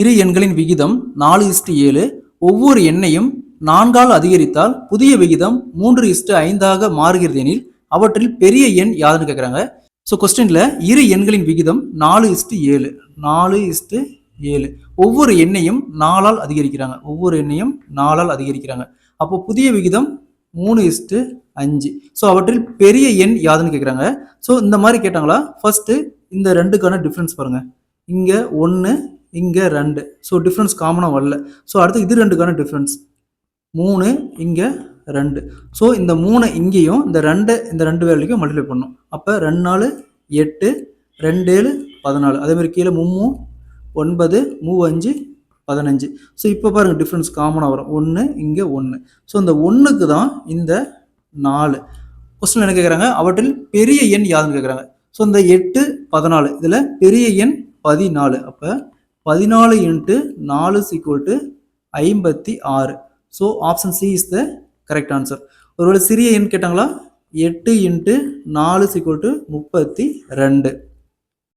இரு எண்களின் விகிதம் 4:7. ஒவ்வொரு எண்ணையும் 4ஆல் அதிகரித்தால் புதிய விகிதம் 3:5 மாறுகிறது எனில் அவற்றில் பெரிய எண் யாதுன்னு கேட்குறாங்க. ஸோ கொஸ்டின்ல இரு எண்களின் விகிதம் 4:7. 4:7. ஒவ்வொரு எண்ணையும் 4ஆல் அதிகரிக்கிறாங்க. அப்போ புதிய விகிதம் 3:5. ஸோ அவற்றில் பெரிய எண் யாதுன்னு கேட்குறாங்க. ஸோ இந்த மாதிரி கேட்டாங்களா, ஃபர்ஸ்ட் இந்த ரெண்டுக்கான டிஃப்ரென்ஸ் பாருங்க. இங்க 1, இங்க 2. ஸோ டிஃப்ரென்ஸ் காமனாக வரல. ஸோ அடுத்து இது ரெண்டுக்கான டிஃப்ரென்ஸ் 3, இங்க 2. ஸோ இந்த 3 இங்கேயும் இந்த 2 வேலைக்கும் மல்டிப்ளை பண்ணும். அப்போ 2 4 8, 2 7 14. அதே மாதிரி கீழே 3 9, 5 15. ஸோ இப்போ பாருங்க டிஃப்ரென்ஸ் காமனாக வரும். 1, இங்கே 1. ஸோ இந்த 1க்கு தான் இந்த 4. கொஸ்டின் என்ன கேட்குறாங்க, அவற்றில் பெரிய எண் யாதுன்னு கேட்குறாங்க. ஸோ இந்த 8 14 இதில் பெரிய எண் 14. அப்போ 14 × 4 = 56. So option C is the correct answer. ஒருவேளை சிறிய எண் கேட்டாங்களா, 8 × 4 = 32.